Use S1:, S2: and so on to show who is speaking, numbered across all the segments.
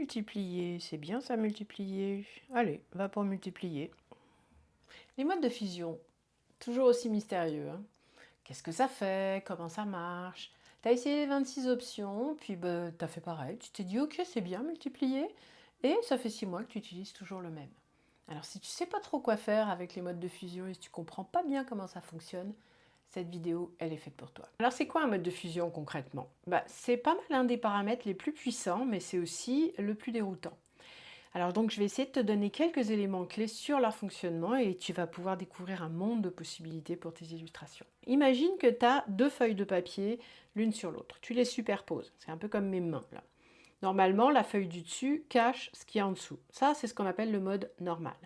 S1: multiplier, c'est bien ça, multiplier. Allez, va pour multiplier. Les modes de fusion, toujours aussi mystérieux, hein. Qu'est-ce que ça fait? Comment ça marche? Tu as essayé 26 options, puis bah, tu as fait pareil. Tu t'es dit, ok, c'est bien multiplier, et ça fait 6 mois que tu utilises toujours le même. Alors si tu sais pas trop quoi faire avec les modes de fusion et si tu comprends pas bien comment ça fonctionne, cette vidéo, elle est faite pour toi. Alors c'est quoi un mode de fusion concrètement? C'est pas mal un des paramètres les plus puissants, mais c'est aussi le plus déroutant. Alors donc je vais essayer de te donner quelques éléments clés sur leur fonctionnement et tu vas pouvoir découvrir un monde de possibilités pour tes illustrations. Imagine que tu as deux feuilles de papier l'une sur l'autre. Tu les superposes. C'est un peu comme mes mains là. Normalement, la feuille du dessus cache ce qui est en dessous. Ça, c'est ce qu'on appelle le mode normal.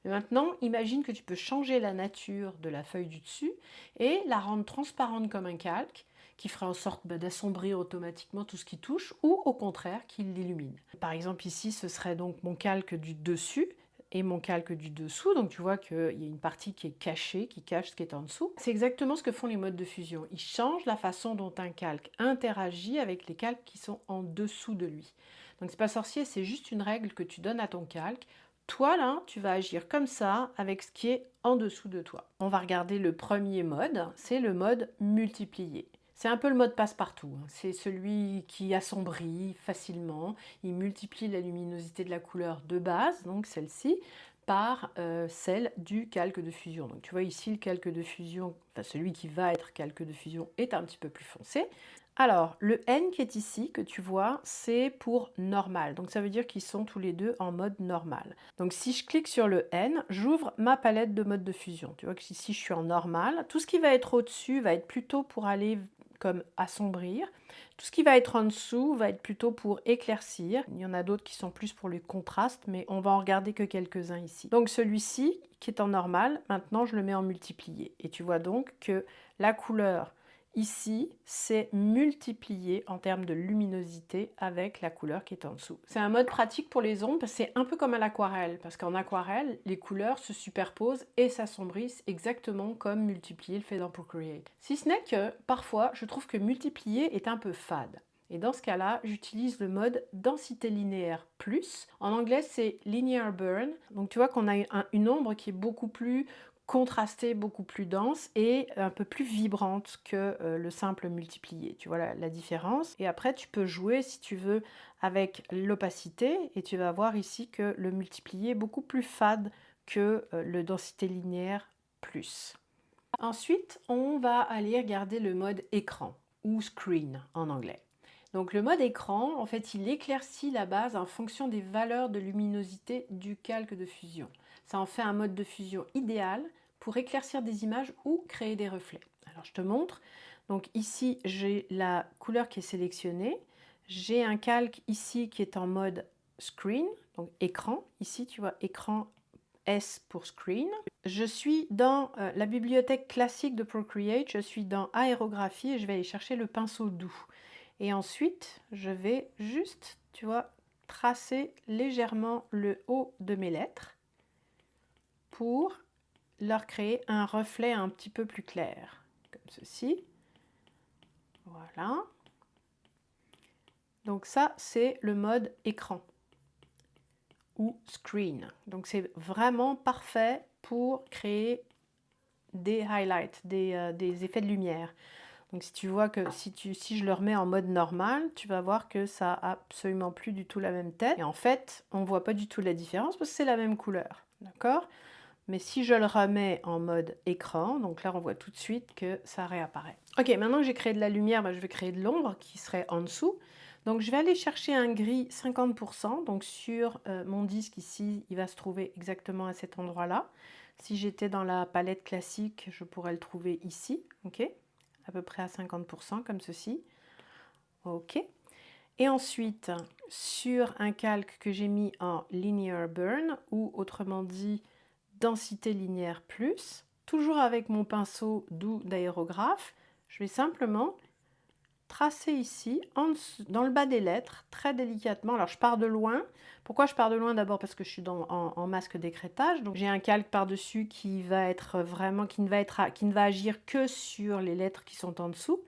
S1: Mais maintenant, imagine que tu peux changer la nature de la feuille du dessus et la rendre transparente comme un calque, qui ferait en sorte d'assombrir automatiquement tout ce qui touche, ou au contraire, qui l'illumine. Par exemple, ici, ce serait donc mon calque du dessus et mon calque du dessous, donc tu vois qu'il y a une partie qui est cachée, qui cache ce qui est en dessous. C'est exactement ce que font les modes de fusion. Ils changent la façon dont un calque interagit avec les calques qui sont en dessous de lui. Donc c'est pas sorcier, c'est juste une règle que tu donnes à ton calque. Toi là, tu vas agir comme ça avec ce qui est en dessous de toi. On va regarder le premier mode, c'est le mode multiplier. C'est un peu le mode passe-partout, c'est celui qui assombrit facilement, il multiplie la luminosité de la couleur de base, donc celle-ci, par celle du calque de fusion. Donc tu vois ici le calque de fusion, enfin celui qui va être calque de fusion est un petit peu plus foncé. Alors le N qui est ici, que tu vois, c'est pour normal, donc ça veut dire qu'ils sont tous les deux en mode normal. Donc si je clique sur le N, j'ouvre ma palette de mode de fusion. Tu vois que ici je suis en normal, tout ce qui va être au-dessus va être plutôt pour aller comme assombrir. Tout ce qui va être en dessous va être plutôt pour éclaircir. Il y en a d'autres qui sont plus pour le contraste, mais on va en regarder que quelques-uns ici. Donc celui-ci, qui est en normal, maintenant je le mets en multiplié. Et tu vois donc que la couleur ici, c'est multiplié en termes de luminosité avec la couleur qui est en dessous. C'est un mode pratique pour les ombres, c'est un peu comme à l'aquarelle, parce qu'en aquarelle, les couleurs se superposent et s'assombrissent exactement comme multiplier le fait dans Procreate. Si ce n'est que, parfois, je trouve que multiplier est un peu fade. Et dans ce cas-là, j'utilise le mode densité linéaire plus. En anglais, c'est linear burn. Donc tu vois qu'on a une ombre qui est beaucoup plus contrastée, beaucoup plus dense et un peu plus vibrante que le simple multiplié. Tu vois la différence. Et après, tu peux jouer, si tu veux, avec l'opacité et tu vas voir ici que le multiplié est beaucoup plus fade que le densité linéaire plus. Ensuite, on va aller regarder le mode écran ou screen en anglais. Donc le mode écran, en fait, il éclaircit la base en fonction des valeurs de luminosité du calque de fusion. Ça en fait un mode de fusion idéal pour éclaircir des images ou créer des reflets. Alors je te montre. Donc ici, j'ai la couleur qui est sélectionnée. J'ai un calque ici qui est en mode screen, donc écran. Ici, tu vois, écran S pour screen. Je suis dans la bibliothèque classique de Procreate, je suis dans aérographie et je vais aller chercher le pinceau doux. Et ensuite, je vais juste, tu vois, tracer légèrement le haut de mes lettres pour leur créer un reflet un petit peu plus clair, comme ceci. Voilà. Donc ça, c'est le mode écran ou screen. Donc c'est vraiment parfait pour créer des highlights, des effets de lumière. Donc si tu vois que si je le remets en mode normal, tu vas voir que ça a absolument plus du tout la même tête. Et en fait, on ne voit pas du tout la différence parce que c'est la même couleur. D'accord? Mais si je le remets en mode écran, donc là on voit tout de suite que ça réapparaît. Ok, maintenant que j'ai créé de la lumière, je vais créer de l'ombre qui serait en dessous. Donc je vais aller chercher un gris 50%. Donc sur mon disque ici, il va se trouver exactement à cet endroit-là. Si j'étais dans la palette classique, je pourrais le trouver ici. Ok, à peu près à 50% comme ceci. Ok. Et ensuite, sur un calque que j'ai mis en linear burn, ou autrement dit densité linéaire plus, toujours avec mon pinceau doux d'aérographe, je vais simplement tracer ici, dans le bas des lettres, très délicatement. Alors je pars de loin. Pourquoi je pars de loin? D'abord parce que je suis en masque d'écrêtage. Donc j'ai un calque par-dessus qui va être vraiment, qui ne va agir que sur les lettres qui sont en dessous.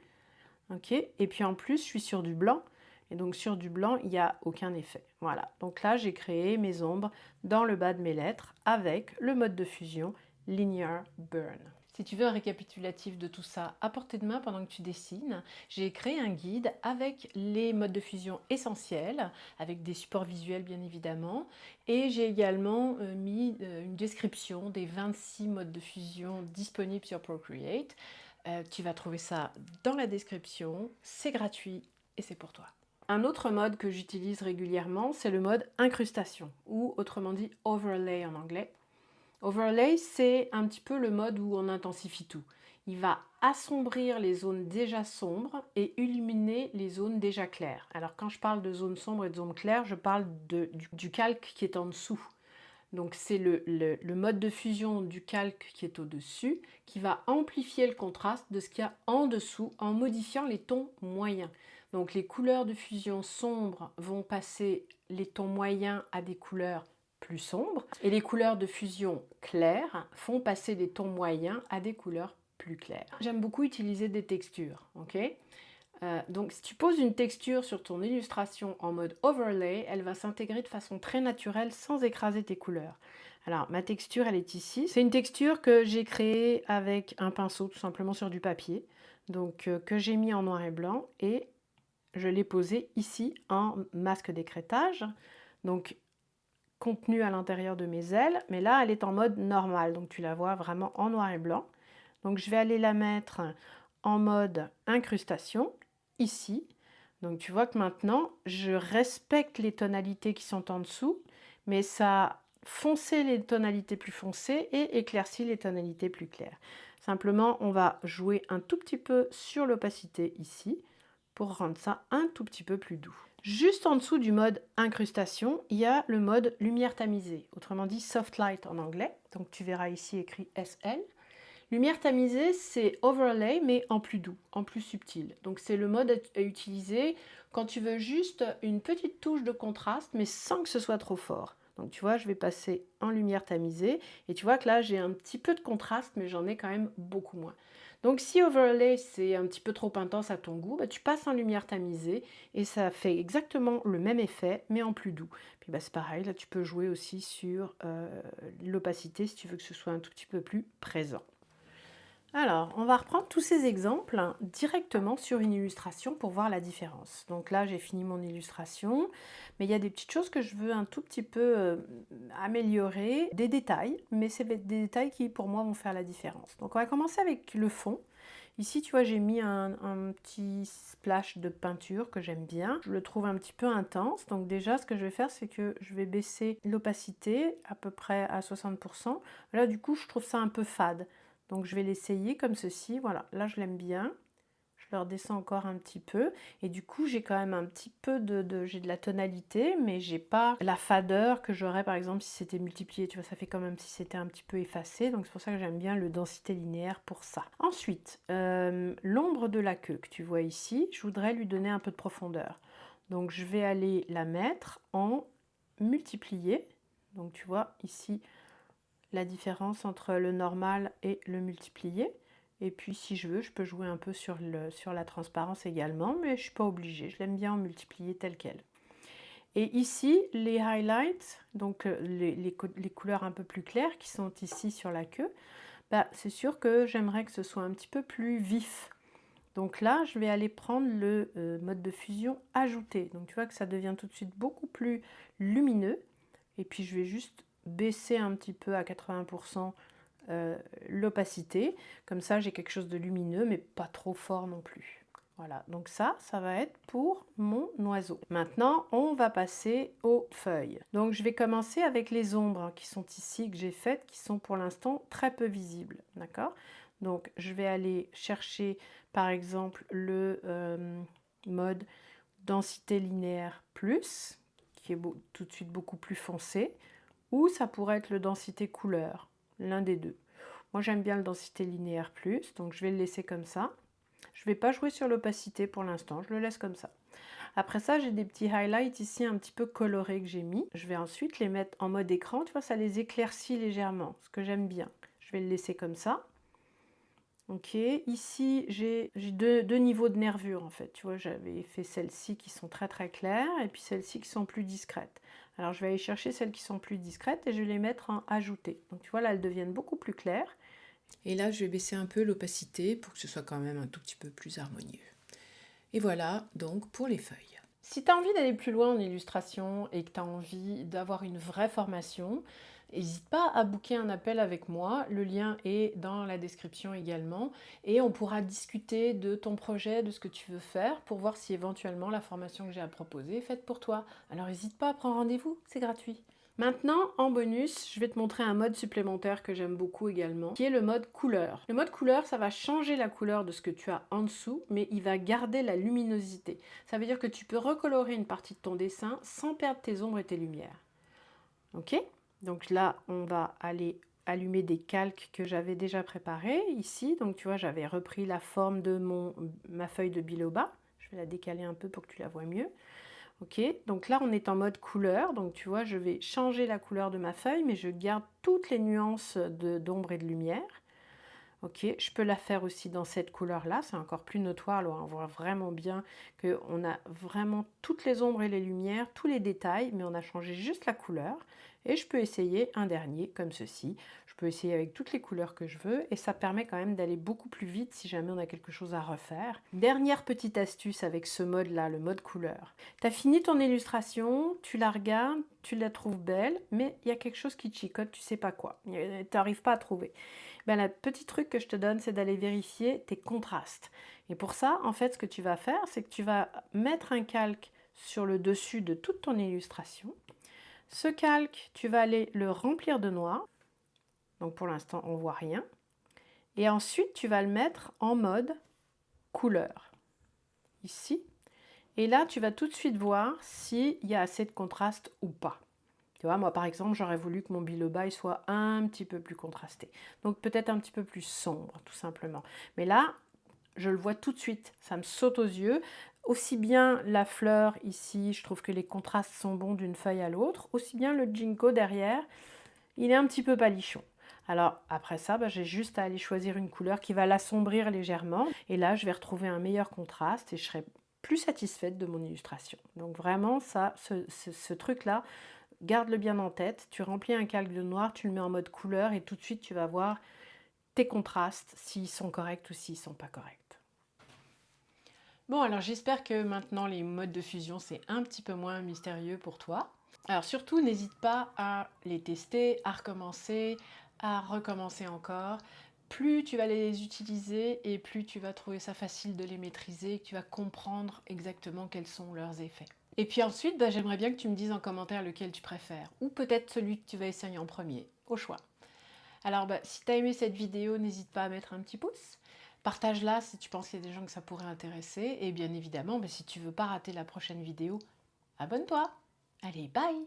S1: Ok. Et puis en plus, je suis sur du blanc. Et donc sur du blanc, il n'y a aucun effet. Voilà, donc là j'ai créé mes ombres dans le bas de mes lettres avec le mode de fusion Linear Burn. Si tu veux un récapitulatif de tout ça à portée de main pendant que tu dessines, j'ai créé un guide avec les modes de fusion essentiels, avec des supports visuels bien évidemment, et j'ai également mis une description des 26 modes de fusion disponibles sur Procreate. Tu vas trouver ça dans la description, c'est gratuit et c'est pour toi. Un autre mode que j'utilise régulièrement, c'est le mode incrustation, ou autrement dit overlay en anglais. Overlay, c'est un petit peu le mode où on intensifie tout. Il va assombrir les zones déjà sombres et illuminer les zones déjà claires. Alors quand je parle de zones sombres et de zones claires, je parle du calque qui est en dessous. Donc c'est le mode de fusion du calque qui est au-dessus qui va amplifier le contraste de ce qu'il y a en dessous en modifiant les tons moyens. Donc les couleurs de fusion sombres vont passer les tons moyens à des couleurs plus sombres et les couleurs de fusion claires font passer les tons moyens à des couleurs plus claires. J'aime beaucoup utiliser des textures, ok ? Donc si tu poses une texture sur ton illustration en mode overlay, elle va s'intégrer de façon très naturelle sans écraser tes couleurs. Alors ma texture elle est ici, c'est une texture que j'ai créée avec un pinceau tout simplement sur du papier, donc que j'ai mis en noir et blanc et je l'ai posée ici en masque d'écrêtage, donc contenue à l'intérieur de mes ailes, mais là elle est en mode normal, donc tu la vois vraiment en noir et blanc. Donc je vais aller la mettre en mode incrustation ici. Donc tu vois que maintenant je respecte les tonalités qui sont en dessous, mais ça foncé les tonalités plus foncées et éclaircit les tonalités plus claires. Simplement on va jouer un tout petit peu sur l'opacité ici pour rendre ça un tout petit peu plus doux. Juste en dessous du mode incrustation, il y a le mode lumière tamisée, autrement dit soft light en anglais. Donc tu verras ici écrit SL. Lumière tamisée, c'est overlay, mais en plus doux, en plus subtil. Donc c'est le mode à utiliser quand tu veux juste une petite touche de contraste, mais sans que ce soit trop fort. Donc tu vois, je vais passer en lumière tamisée, et tu vois que là, j'ai un petit peu de contraste, mais j'en ai quand même beaucoup moins. Donc si overlay, c'est un petit peu trop intense à ton goût, bah, tu passes en lumière tamisée, et ça fait exactement le même effet, mais en plus doux. Puis bah, c'est pareil, là tu peux jouer aussi sur l'opacité, si tu veux que ce soit un tout petit peu plus présent. Alors, on va reprendre tous ces exemples directement sur une illustration pour voir la différence. Donc là, j'ai fini mon illustration, mais il y a des petites choses que je veux un tout petit peu améliorer, des détails, mais c'est des détails qui, pour moi, vont faire la différence. Donc on va commencer avec le fond. Ici, tu vois, j'ai mis un petit splash de peinture que j'aime bien. Je le trouve un petit peu intense. Donc déjà, ce que je vais faire, c'est que je vais baisser l'opacité à peu près à 60%. Là, du coup, je trouve ça un peu fade. Donc je vais l'essayer comme ceci, voilà, là je l'aime bien, je le redescends encore un petit peu, et du coup j'ai quand même un petit peu j'ai de la tonalité, mais j'ai pas la fadeur que j'aurais par exemple si c'était multiplié, tu vois, ça fait quand même si c'était un petit peu effacé, donc c'est pour ça que j'aime bien le densité linéaire pour ça. Ensuite, l'ombre de la queue que tu vois ici, je voudrais lui donner un peu de profondeur, donc je vais aller la mettre en multiplié, donc tu vois ici, la différence entre le normal et le multiplié. Et puis si je veux, je peux jouer un peu sur la transparence également, mais je ne suis pas obligée. Je l'aime bien en multiplié tel quel. Et ici, les highlights, donc les couleurs un peu plus claires qui sont ici sur la queue, bah, c'est sûr que j'aimerais que ce soit un petit peu plus vif. Donc là, je vais aller prendre le mode de fusion ajouté. Donc tu vois que ça devient tout de suite beaucoup plus lumineux. Et puis je vais juste baisser un petit peu à 80% l'opacité. Comme ça, j'ai quelque chose de lumineux, mais pas trop fort non plus. Voilà, donc ça va être pour mon oiseau. Maintenant, on va passer aux feuilles. Donc je vais commencer avec les ombres qui sont ici, que j'ai faites, qui sont pour l'instant très peu visibles. D'accord ? Donc je vais aller chercher par exemple le mode densité linéaire plus, qui est tout de suite beaucoup plus foncé, ou ça pourrait être le densité couleur, l'un des deux. Moi j'aime bien le densité linéaire plus, donc je vais le laisser comme ça. Je ne vais pas jouer sur l'opacité pour l'instant, je le laisse comme ça. Après ça, j'ai des petits highlights ici un petit peu colorés que j'ai mis. Je vais ensuite les mettre en mode écran, tu vois, ça les éclaircit légèrement, ce que j'aime bien. Je vais le laisser comme ça. Ok, ici j'ai deux niveaux de nervure en fait. Tu vois, j'avais fait celles-ci qui sont très très claires et puis celles-ci qui sont plus discrètes. Alors je vais aller chercher celles qui sont plus discrètes et je vais les mettre en ajouter. Donc tu vois là, elles deviennent beaucoup plus claires. Et là, je vais baisser un peu l'opacité pour que ce soit quand même un tout petit peu plus harmonieux. Et voilà donc pour les feuilles. Si tu as envie d'aller plus loin en illustration et que tu as envie d'avoir une vraie formation, n'hésite pas à booker un appel avec moi. Le lien est dans la description également. Et on pourra discuter de ton projet, de ce que tu veux faire pour voir si éventuellement la formation que j'ai à proposer est faite pour toi. Alors n'hésite pas à prendre rendez-vous, c'est gratuit. Maintenant, en bonus, je vais te montrer un mode supplémentaire que j'aime beaucoup également, qui est le mode couleur. Le mode couleur, ça va changer la couleur de ce que tu as en dessous, mais il va garder la luminosité. Ça veut dire que tu peux recolorer une partie de ton dessin sans perdre tes ombres et tes lumières. Ok? Donc là, on va aller allumer des calques que j'avais déjà préparés ici. Donc tu vois, j'avais repris la forme de ma feuille de biloba. Je vais la décaler un peu pour que tu la vois mieux. Ok, donc là on est en mode couleur, donc tu vois je vais changer la couleur de ma feuille mais je garde toutes les nuances d'ombre et de lumière. Ok, je peux la faire aussi dans cette couleur là, c'est encore plus notoire, là on voit vraiment bien qu'on a vraiment toutes les ombres et les lumières, tous les détails, mais on a changé juste la couleur. Et je peux essayer un dernier comme ceci. Je peux essayer avec toutes les couleurs que je veux et ça permet quand même d'aller beaucoup plus vite si jamais on a quelque chose à refaire. Dernière petite astuce avec ce mode là, le mode couleur. Tu as fini ton illustration, tu la regardes, tu la trouves belle, mais il y a quelque chose qui te chicote, tu sais pas quoi. Tu n'arrives pas à trouver. Ben, le petit truc que je te donne, c'est d'aller vérifier tes contrastes. Et pour ça, en fait, ce que tu vas faire, c'est que tu vas mettre un calque sur le dessus de toute ton illustration. Ce calque, tu vas aller le remplir de noir. Donc pour l'instant, on ne voit rien. Et ensuite, tu vas le mettre en mode couleur. Ici. Et là, tu vas tout de suite voir s'il y a assez de contraste ou pas. Tu vois, moi par exemple, j'aurais voulu que mon biloba soit un petit peu plus contrasté. Donc peut-être un petit peu plus sombre, tout simplement. Mais là, je le vois tout de suite, ça me saute aux yeux. Aussi bien la fleur ici, je trouve que les contrastes sont bons d'une feuille à l'autre. Aussi bien le ginkgo derrière, il est un petit peu palichon. Alors après ça, j'ai juste à aller choisir une couleur qui va l'assombrir légèrement. Et là, je vais retrouver un meilleur contraste et je serai plus satisfaite de mon illustration. Donc vraiment, ça, ce truc-là, garde-le bien en tête. Tu remplis un calque de noir, tu le mets en mode couleur et tout de suite, tu vas voir tes contrastes, s'ils sont corrects ou s'ils ne sont pas corrects. Bon, alors j'espère que maintenant les modes de fusion, c'est un petit peu moins mystérieux pour toi. Alors surtout, n'hésite pas à les tester, à recommencer encore. Plus tu vas les utiliser et plus tu vas trouver ça facile de les maîtriser, que tu vas comprendre exactement quels sont leurs effets. Et puis ensuite, j'aimerais bien que tu me dises en commentaire lequel tu préfères, ou peut-être celui que tu vas essayer en premier, au choix. Alors si tu as aimé cette vidéo, n'hésite pas à mettre un petit pouce. Partage-la si tu penses qu'il y a des gens que ça pourrait intéresser. Et bien évidemment, si tu veux pas rater la prochaine vidéo, abonne-toi. Allez, bye!